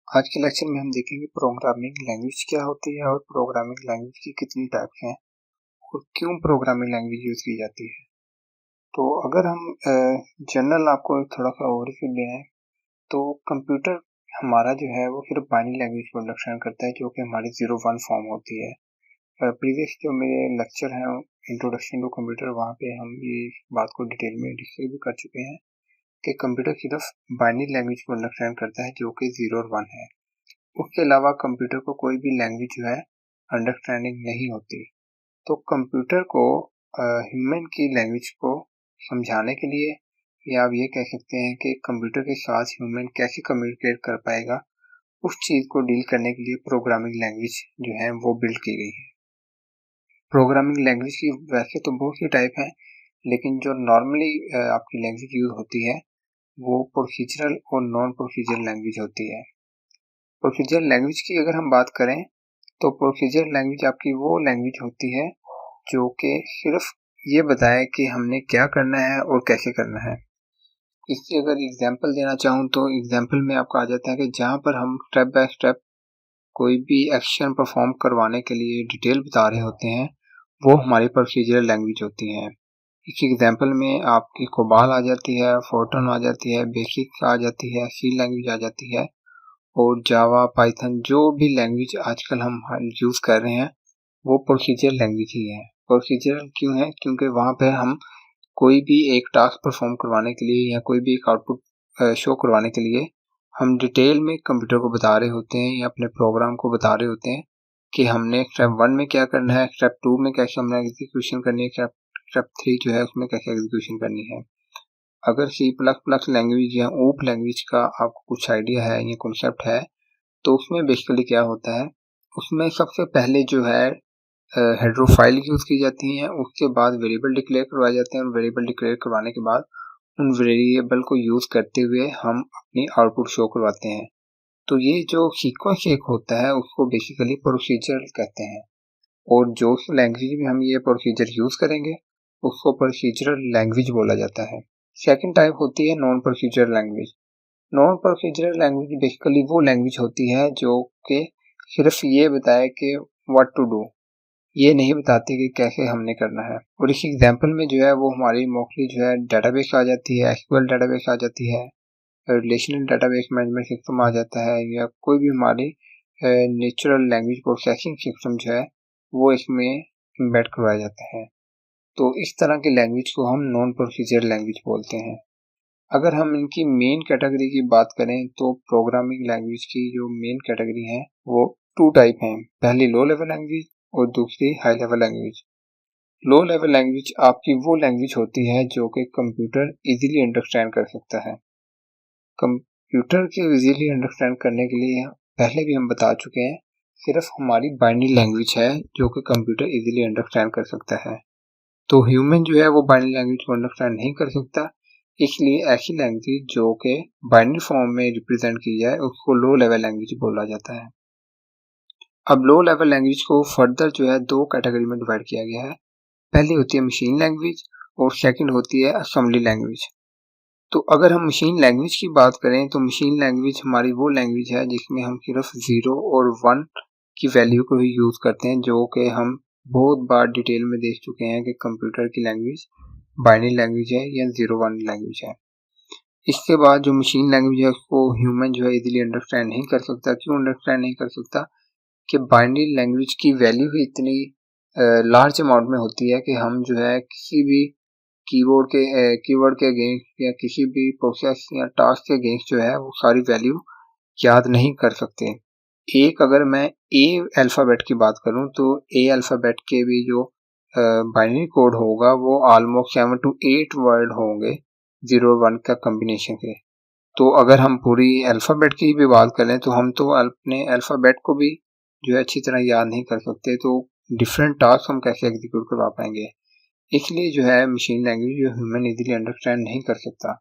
आज के लेक्चर में हम देखेंगे प्रोग्रामिंग लैंग्वेज क्या होती है और प्रोग्रामिंग लैंग्वेज की कितनी टाइप्स हैं और क्यों प्रोग्रामिंग लैंग्वेज यूज़ की जाती है। तो अगर हम जनरल आपको थोड़ा सा ओवरव्यू दें तो कंप्यूटर हमारा जो है वो सिर्फ बाइनरी लैंग्वेज को अंडरस्टैंड करता है जो कि हमारी 0-1 फॉर्म होती है। प्रीवियस जो मेरे लेक्चर हैं इंट्रोडक्शन टू कंप्यूटर, वहाँ पे हम ये बात को डिटेल में डिस्कस भी कर चुके हैं कि कंप्यूटर सिर्फ बाइनरी लैंग्वेज को अंडरस्टैंड करता है जो कि 0 और 1 है। उसके अलावा कंप्यूटर को कोई भी लैंग्वेज जो है अंडरस्टैंडिंग नहीं होती। तो कंप्यूटर को ह्यूमन की लैंग्वेज को समझाने के लिए, या आप ये कह सकते हैं कि कंप्यूटर के साथ ह्यूमन कैसे कम्युनिकेट कर पाएगा, उस चीज़ को डील करने के लिए प्रोग्रामिंग लैंग्वेज जो है वो बिल्ड की गई है। प्रोग्रामिंग लैंग्वेज की वैसे तो बहुत सी टाइप हैं, लेकिन जो नॉर्मली आपकी लैंग्वेज यूज होती है वो प्रोसीजरल और नॉन प्रोसीजरल लैंग्वेज होती है। प्रोसीजरल लैंग्वेज की अगर हम बात करें तो प्रोसीजरल लैंग्वेज आपकी वो लैंग्वेज होती है जो कि सिर्फ ये बताए कि हमने क्या करना है और कैसे करना है। इसकी अगर एग्जांपल देना चाहूँ तो एग्जांपल में आपका आ जाता है कि जहाँ पर हम स्टेप बाय स्टेप कोई भी एक्शन परफॉर्म करवाने के लिए डिटेल बता रहे होते हैं, वो हमारी प्रोसीजरल लैंग्वेज होती है। इस एग्जांपल में आपकी कोबाल आ जाती है, फोर्ट्रन आ जाती है, बेसिक आ जाती है, सी लैंग्वेज आ जाती है और जावा, पाइथन जो भी लैंग्वेज आजकल हम यूज़ कर रहे हैं वो प्रोसीजरल लैंग्वेज ही है। प्रोसीजरल क्यों है? क्योंकि वहाँ पे हम कोई भी एक टास्क परफॉर्म करवाने के लिए या कोई भी एक आउटपुट शो करवाने के लिए हम डिटेल में कंप्यूटर को बता रहे होते हैं या अपने प्रोग्राम को बता रहे होते हैं कि हमने स्टेप 1 में क्या करना है, स्टेप 2 में कैसे हमने एग्जीक्यूशन करनी है, स्टेप 3 जो है उसमें कैसे एग्जीक्यूशन करनी है। अगर C++ लैंग्वेज या ओप लैंग्वेज का आपको कुछ आइडिया है या कॉन्सेप्ट है, तो उसमें बेसिकली क्या होता है, उसमें सबसे पहले जो है हेडरो फाइल यूज़ की जाती हैं, उसके बाद वेरिएबल डिक्लेयर करवाए जाते हैं और वेरिएबल डिक्लेयर करवाने के बाद उन वेरिएबल को यूज़ करते हुए हम अपनी आउटपुट शो करवाते हैं। तो ये जो सीक्वेंस एक होता है उसको बेसिकली प्रोसीजर कहते हैं, और जो लैंग्वेज में हम ये प्रोसीजर यूज़ करेंगे उसको प्रोसीजरल लैंग्वेज बोला जाता है। सेकंड टाइप होती है non procedural language. Non procedural language basically वो लैंग्वेज होती है जो कि सिर्फ ये बताए कि व्हाट टू डू, ये नहीं बताती कि कैसे हमने करना है। और इस एग्जांपल में जो है वो हमारी मोस्टली जो है डेटाबेस आ जाती है, एसक्यूएल डेटाबेस आ जाती है, रिलेशनल डेटाबेस मैनेजमेंट सिस्टम आ जाता है, या कोई भी हमारी नेचुरल लैंग्वेज प्रोसेसिंग सिस्टम जो है वो इसमें एम्बेड करवाया जाता है। तो इस तरह की लैंग्वेज को हम नॉन प्रोसीजरल लैंग्वेज बोलते हैं। अगर हम इनकी मेन कैटेगरी की बात करें तो प्रोग्रामिंग लैंग्वेज की जो मेन कैटेगरी है वो 2 टाइप हैं। पहली लो लेवल लैंग्वेज और दूसरी हाई लेवल लैंग्वेज। लो लेवल लैंग्वेज आपकी वो लैंग्वेज होती है जो कि कंप्यूटर इजीली अंडरस्टैंड कर सकता है। कंप्यूटर के इजीली अंडरस्टैंड करने के लिए पहले भी हम बता चुके हैं, सिर्फ हमारी बाइनरी लैंग्वेज है जो कि कंप्यूटर इजीली अंडरस्टैंड कर सकता है। तो ह्यूमन जो है वो बाइनरी लैंग्वेज को अंडरस्टैंड नहीं कर सकता, इसलिए ऐसी लैंग्वेज जो कि बाइनरी फॉर्म में रिप्रेजेंट की जाए उसको लो लेवल लैंग्वेज बोला जाता है। अब लो लेवल लैंग्वेज को फर्दर जो है 2 कैटेगरी में डिवाइड किया गया है। पहली होती है मशीन लैंग्वेज और सेकंड होती है असेंबली लैंग्वेज। तो अगर हम मशीन लैंग्वेज की बात करें तो मशीन लैंग्वेज हमारी वो लैंग्वेज है जिसमें हम सिर्फ 0 और 1 की वैल्यू को ही यूज़ करते हैं, जो कि हम बहुत बार डिटेल में देख चुके हैं कि कंप्यूटर की लैंग्वेज बाइनरी लैंग्वेज है या 0-1 लैंग्वेज है। इसके बाद जो मशीन लैंग्वेज है उसको ह्यूमन जो है इजीली अंडरस्टैंड नहीं कर सकता। क्यों अंडरस्टैंड नहीं कर सकता? कि बाइनरी लैंग्वेज की वैल्यू ही इतनी लार्ज अमाउंट में होती है कि हम जो है किसी भी कीवर्ड के अगेंस्ट या किसी भी प्रोसेस या टास्क के अगेंस्ट जो है वो सारी वैल्यू याद नहीं कर सकते। एक अगर मैं ए अल्फ़ाबेट की बात करूं तो ए अल्फ़ाबेट के भी जो बाइनरी कोड होगा वो ऑलमोस्ट 7 to 8 वर्ड होंगे 0 और 1 का कॉम्बिनेशन के। तो अगर हम पूरी अल्फ़ाबेट की भी बात करें तो हम तो अपने अल्फ़ाबेट को भी जो है अच्छी तरह याद नहीं कर सकते, तो डिफरेंट टास्क हम कैसे एग्जीक्यूट करवा पाएंगे। इसलिए जो है मशीन लैंग्वेज जो ह्यूमन इजीली अंडरस्टैंड नहीं कर सकता।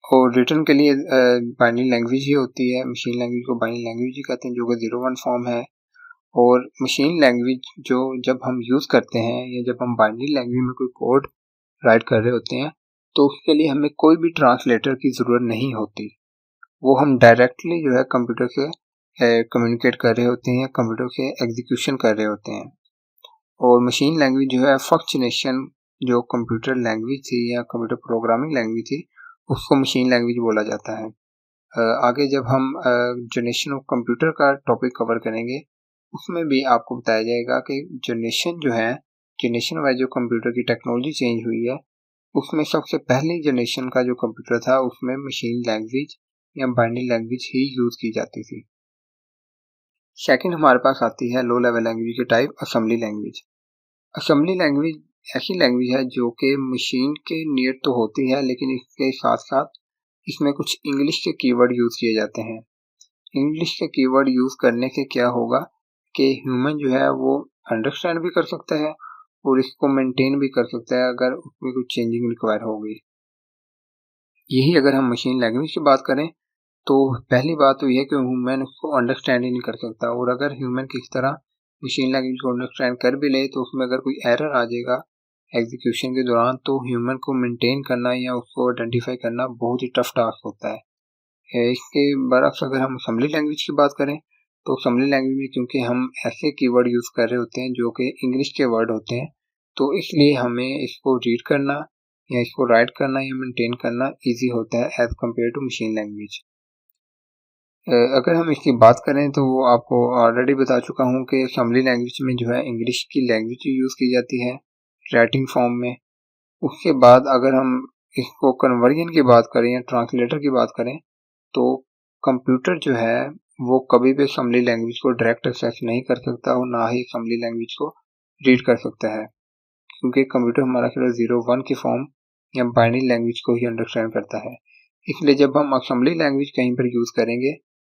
और रिटर्न के लिए बाइनरी लैंग्वेज ही होती है। मशीन लैंग्वेज को बाइनरी लैंग्वेज ही कहते हैं जो कि 0-1 फॉर्म है। और मशीन लैंग्वेज जो जब हम यूज़ करते हैं या जब हम बाइनरी लैंग्वेज में कोई कोड राइट कर रहे होते हैं तो उसके लिए हमें कोई भी ट्रांसलेटर की ज़रूरत नहीं होती। वो हम डायरेक्टली जो है कंप्यूटर से कम्युनिकेट कर रहे होते हैं या कंप्यूटर से एग्जीक्यूशन कर रहे होते हैं। और मशीन लैंग्वेज जो है फर्स्ट जनरेशन जो कंप्यूटर लैंग्वेज थी या कंप्यूटर प्रोग्रामिंग लैंग्वेज थी, उसको मशीन लैंग्वेज बोला जाता है। आगे जब हम जनरेशन ऑफ कंप्यूटर का टॉपिक कवर करेंगे, उसमें भी आपको बताया जाएगा कि जनरेशन वाइज जो कंप्यूटर की टेक्नोलॉजी चेंज हुई है, उसमें सबसे पहली जनरेशन का जो कंप्यूटर था उसमें मशीन लैंग्वेज या बाइनरी लैंग्वेज ही यूज की जाती थी। सेकंड हमारे पास आती है लो लेवल लैंग्वेज के type assembly language. Assembly language ऐसी लैंग्वेज है जो कि मशीन के नियर तो होती है, लेकिन इसके साथ साथ इसमें कुछ इंग्लिश के कीवर्ड यूज किए जाते हैं। इंग्लिश के कीवर्ड यूज करने से क्या होगा कि ह्यूमन जो है वो अंडरस्टैंड भी कर सकता है और इसको मेंटेन भी कर सकता है अगर उसमें कुछ चेंजिंग रिक्वायर होगी। यही अगर हम मशीन लैंग्वेज की बात करें तो पहली बात तो यह है कि ह्यूमन उसको अंडरस्टैंड ही नहीं कर सकता, और अगर ह्यूमन किस तरह मशीन लैंग्वेज को अंडरस्टैंड कर भी ले तो उसमें अगर कोई एरर आ जाएगा एग्जीक्यूशन के दौरान, तो ह्यूमन को मेंटेन करना या उसको आइडेंटिफाई करना बहुत ही टफ टास्क होता है। इसके बरक्स अगर हम असेंबली लैंग्वेज की बात करें तो असेंबली लैंग्वेज में क्योंकि हम ऐसे कीवर्ड यूज कर रहे होते हैं जो कि इंग्लिश के वर्ड होते हैं, तो इसलिए हमें इसको रीड करना या इसको राइट करना या मेंटेन करना इजी होता है as compare to machine language. अगर हम इसकी बात करें तो वो आपको ऑलरेडी बता चुका हूँ कि असेंबली लैंग्वेज में जो है इंग्लिश की लैंग्वेज यूज़ की जाती है राइटिंग फॉर्म में। उसके बाद अगर हम इसको कन्वर्जन की बात करें या ट्रांसलेटर की बात करें तो कंप्यूटर जो है वो कभी भी असेंबली लैंग्वेज को डायरेक्ट एक्सेस नहीं कर सकता और ना ही असेंबली लैंग्वेज को रीड कर सकता है, क्योंकि कंप्यूटर हमारा केवल 0-1 की फॉर्म या बाइनरी लैंग्वेज को ही अंडरस्टैंड करता है। इसलिए जब हम असेंबली लैंग्वेज कहीं पर यूज़ करेंगे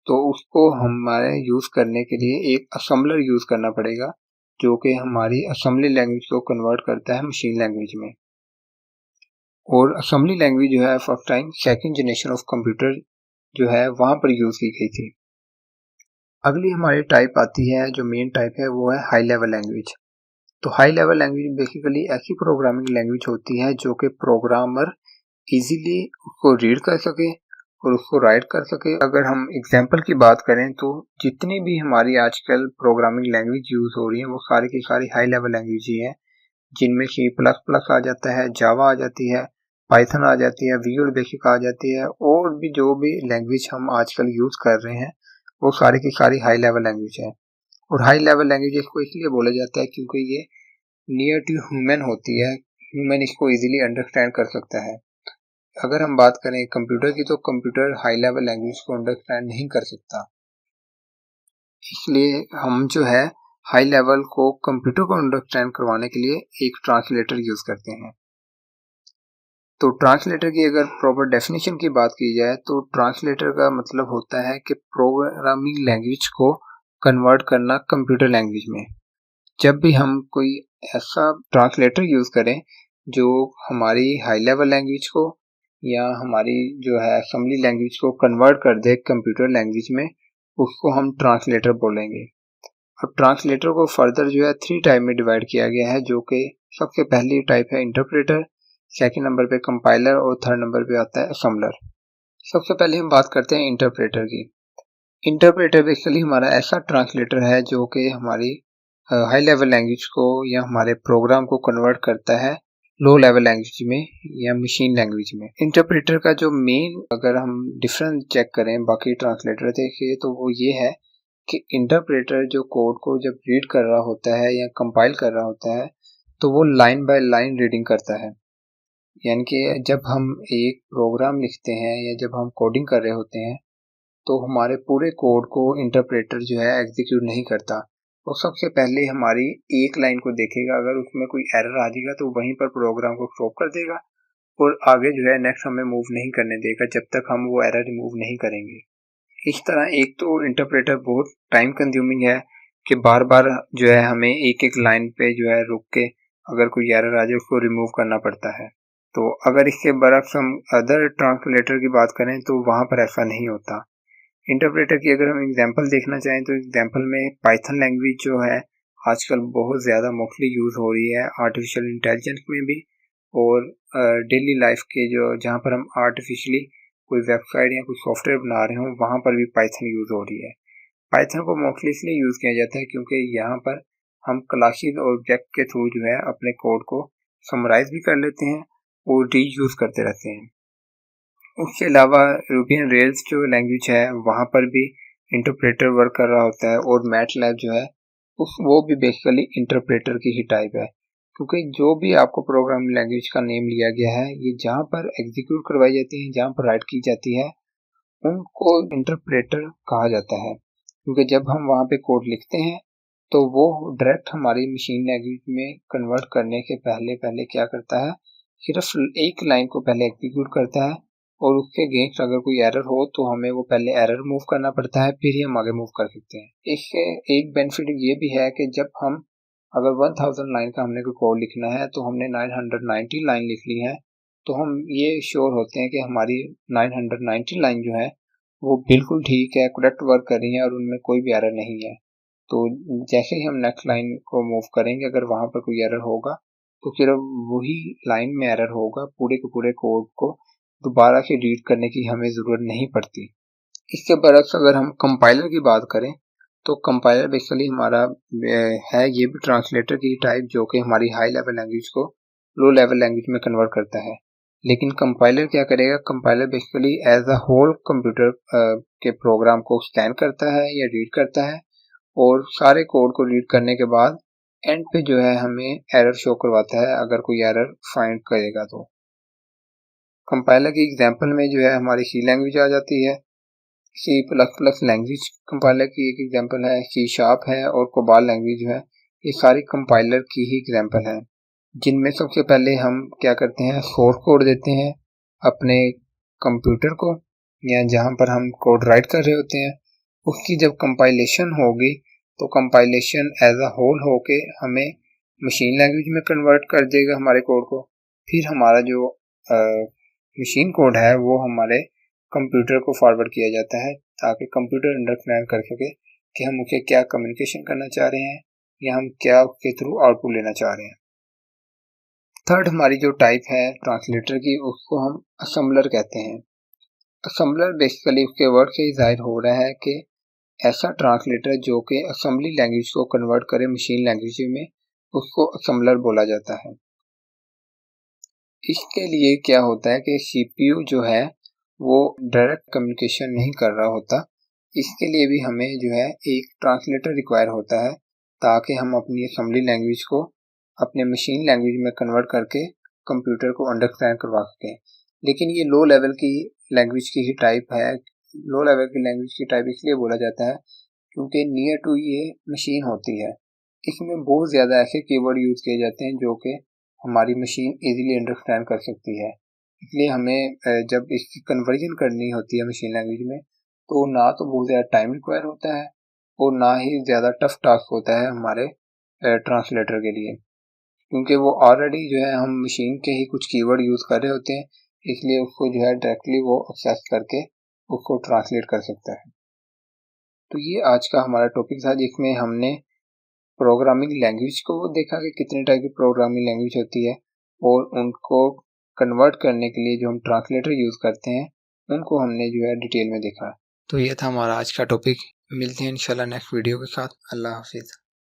तो उसको हमारे यूज़ करने के लिए एक असेंबलर यूज़ करना पड़ेगा जो कि हमारी असेंबली लैंग्वेज को कन्वर्ट करता है मशीन लैंग्वेज में। और असेंबली लैंग्वेज जो है first time second generation of computer जो है वहाँ पर यूज़ की गई थी। अगली हमारी टाइप आती है, जो मेन टाइप है वो है हाई लेवल लैंग्वेज। तो हाई लेवल लैंग्वेज बेसिकली ऐसी प्रोग्रामिंग लैंग्वेज होती है जो कि प्रोग्रामर इजीली उसको रीड कर सके और उसको राइट कर सके। अगर हम एग्जांपल की बात करें तो जितनी भी हमारी आजकल प्रोग्रामिंग लैंग्वेज यूज हो रही है वो सारी की सारी हाई लेवल लैंग्वेज ही है, जिनमें C++ आ जाता है, जावा आ जाती है, पाइथन आ जाती है, विजुअल बेसिक आ जाती है, और भी जो भी लैंग्वेज हम आजकल यूज कर रहे हैं वो सारी की सारी हाई लेवल लैंग्वेज है। और हाई लेवल लैंग्वेज को इसलिए बोला जाता है क्योंकि ये नियर टू ह्यूमन होती है, ह्यूमन इसको इजीली अंडरस्टैंड कर सकता है। अगर हम बात करें कंप्यूटर की तो कंप्यूटर हाई लेवल लैंग्वेज को अंडरस्टैंड नहीं कर सकता, इसलिए हम जो है हाई लेवल को कंप्यूटर को अंडरस्टैंड करवाने के लिए एक ट्रांसलेटर यूज करते हैं। तो ट्रांसलेटर की अगर प्रॉपर डेफिनेशन की बात की जाए तो ट्रांसलेटर का मतलब होता है कि प्रोग्रामिंग लैंग्वेज को कन्वर्ट करना कंप्यूटर लैंग्वेज में। जब भी हम कोई ऐसा ट्रांसलेटर यूज करें जो हमारी हाई लेवल लैंग्वेज को या हमारी जो है असेंबली लैंग्वेज को कन्वर्ट कर दे कंप्यूटर लैंग्वेज में, उसको हम ट्रांसलेटर बोलेंगे। अब ट्रांसलेटर को फर्दर जो है 3 टाइप में डिवाइड किया गया है, जो कि सबसे पहली टाइप है इंटरप्रेटर, सेकंड नंबर पे कंपाइलर और थर्ड नंबर पे आता है असेंबलर। सबसे पहले हम बात करते हैं इंटरप्रेटर की। इंटरप्रेटर बेसिकली हमारा ऐसा ट्रांसलेटर है जो कि हमारी हाई लेवल लैंग्वेज को या हमारे प्रोग्राम को कन्वर्ट करता है लो लेवल लैंग्वेज में या मशीन लैंग्वेज में। इंटरप्रेटर का जो मेन अगर हम डिफरेंस चेक करें बाकी ट्रांसलेटर से तो वो ये है कि इंटरप्रेटर जो कोड को जब रीड कर रहा होता है या कंपाइल कर रहा होता है तो वो लाइन बाय लाइन रीडिंग करता है। यानी कि जब हम एक प्रोग्राम लिखते हैं या जब हम कोडिंग कर रहे होते हैं तो हमारे पूरे कोड को इंटरप्रेटर जो है एग्जीक्यूट नहीं करता। वो सबसे पहले हमारी एक लाइन को देखेगा, अगर उसमें कोई एरर आ जाएगा तो वहीं पर प्रोग्राम को स्टॉप कर देगा और आगे जो है नेक्स्ट हमें मूव नहीं करने देगा जब तक हम वो एरर रिमूव नहीं करेंगे। इस तरह एक तो इंटरप्रेटर बहुत टाइम कंज्यूमिंग है कि बार बार जो है हमें एक एक लाइन पे जो है रुक के अगर कोई एरर आ जाए उसको रिमूव करना पड़ता है। तो अगर इसके बरक्स हम अदर ट्रांसलेटर की बात करें तो वहाँ पर ऐसा नहीं होता। इंटरप्रेटर की अगर हम एग्जांपल देखना चाहें तो एग्जांपल में पाइथन लैंग्वेज जो है आजकल बहुत ज़्यादा मोस्टली यूज़ हो रही है आर्टिफिशियल इंटेलिजेंस में भी, और डेली लाइफ के जो जहाँ पर हम आर्टिफिशियली कोई वेबसाइट या कोई सॉफ्टवेयर बना रहे हो वहाँ पर भी पाइथन यूज़ हो रही है। पाइथन को मोस्टली इसलिए यूज़ किया जाता है क्योंकि यहाँ पर हम क्लासेस और ऑब्जेक्ट के थ्रू जो है अपने कोड को समराइज भी कर लेते हैं और रीयूज़ करते रहते हैं। उसके अलावा रूबी ऑन रेल्स जो लैंग्वेज है वहाँ पर भी इंटरप्रेटर वर्क कर रहा होता है और मैटलैब जो है वो भी बेसिकली इंटरप्रेटर की ही टाइप है, क्योंकि जो भी आपको प्रोग्रामिंग लैंग्वेज का नेम लिया गया है ये जहाँ पर एग्जीक्यूट करवाई जाती है, जहाँ पर राइट की जाती है, उनको इंटरप्रेटर कहा जाता है। क्योंकि जब हम वहाँ पे कोड लिखते हैं तो वो डायरेक्ट हमारी मशीन लैंग्वेज में कन्वर्ट करने के पहले क्या करता है, सिर्फ एक लाइन को पहले एग्जीक्यूट करता है और उसके अगेंस्ट अगर कोई एरर हो तो हमें वो पहले एरर मूव करना पड़ता है, फिर ही हम आगे मूव कर सकते हैं। इससे एक बेनिफिट ये भी है कि जब हम अगर 1000 लाइन का हमने कोई कोड लिखना है तो हमने 990 लाइन लिख ली है, तो हम ये श्योर होते हैं कि हमारी 990 लाइन जो है वो बिल्कुल ठीक है, करेक्ट वर्क कर रही है और उनमें कोई भी एरर नहीं है। तो जैसे ही हम नेक्स्ट लाइन को मूव करेंगे, अगर वहाँ पर कोई एरर होगा तो सिर्फ वही लाइन में एरर होगा, पूरे के पूरे कोड को दोबारा से रीड करने की हमें ज़रूरत नहीं पड़ती। इसके बरक्स अगर हम कंपाइलर की बात करें तो कंपाइलर बेसिकली हमारा है ये भी ट्रांसलेटर की टाइप, जो कि हमारी हाई लेवल लैंग्वेज को लो लेवल लैंग्वेज में कन्वर्ट करता है। लेकिन कंपाइलर क्या करेगा, compiler basically as a whole computer के प्रोग्राम को स्कैन करता है या रीड करता है और सारे कोड को रीड करने के बाद एंड पे जो है हमें एरर शो करवाता है अगर कोई एरर फाइंड करेगा तो। कंपाइलर की एग्जांपल में जो है हमारी सी लैंग्वेज आ जाती है। C plus plus language compiler की एक एग्जांपल है, सी शार्प है और कोबाल लैंग्वेज जो है ये सारी कंपाइलर की ही एग्जांपल है, जिनमें सबसे पहले हम क्या करते हैं, सोर्स कोड देते हैं अपने कंप्यूटर को या जहाँ पर हम कोड राइट कर रहे होते हैं। उसकी जब कंपाइलेशन होगी तो कंपाइलेशन एज अ होल होके हमें मशीन लैंग्वेज में कन्वर्ट कर देगा हमारे कोड को। फिर हमारा जो मशीन कोड है वो हमारे कंप्यूटर को फॉरवर्ड किया जाता है ताकि कंप्यूटर अंडरस्टैंड कर सके कि हम उसे क्या कम्युनिकेशन करना चाह रहे हैं या हम क्या उसके थ्रू आउटपुट लेना चाह रहे हैं। थर्ड हमारी जो टाइप है ट्रांसलेटर की उसको हम असेंबलर कहते हैं। असेंबलर बेसिकली उसके वर्ड से ही जाहिर हो रहा है कि ऐसा ट्रांसलेटर जो कि असेंबली लैंग्वेज को कन्वर्ट करे मशीन लैंग्वेज में, उसको असेंबलर बोला जाता है। इसके लिए क्या होता है कि सीपीयू जो है वो डायरेक्ट कम्युनिकेशन नहीं कर रहा होता, इसके लिए भी हमें जो है एक ट्रांसलेटर रिक्वायर होता है ताकि हम अपनी असेंबली लैंग्वेज को अपने मशीन लैंग्वेज में कन्वर्ट करके कंप्यूटर को अंडरस्टैंड करवा सकें। लेकिन ये लो लेवल की लैंग्वेज की ही टाइप है। लो लेवल की लैंग्वेज की टाइप इसलिए बोला जाता है क्योंकि नियर टू ये मशीन होती है। इसमें बहुत ज़्यादा ऐसे कीवर्ड यूज़ किए जाते हैं जो कि हमारी मशीन इजीली अंडरस्टैंड कर सकती है। इसलिए हमें जब इसकी कन्वर्जन करनी होती है मशीन लैंग्वेज में तो ना तो बहुत ज़्यादा टाइम रिक्वायर होता है और ना ही ज़्यादा टफ टास्क होता है हमारे ट्रांसलेटर के लिए, क्योंकि वो ऑलरेडी जो है हम मशीन के ही कुछ कीवर्ड यूज़ कर रहे होते हैं, इसलिए उसको जो है डायरेक्टली वो एक्सेस करके उसको ट्रांसलेट कर सकता है। तो ये आज का हमारा टॉपिक था जिसमें हमने प्रोग्रामिंग लैंग्वेज को देखा कि कितने टाइप की प्रोग्रामिंग लैंग्वेज होती है और उनको कन्वर्ट करने के लिए जो हम ट्रांसलेटर यूज़ करते हैं उनको हमने जो है डिटेल में देखा। तो ये था हमारा आज का टॉपिक। मिलते हैं इंशाल्लाह नेक्स्ट वीडियो के साथ। अल्लाह हाफिज़।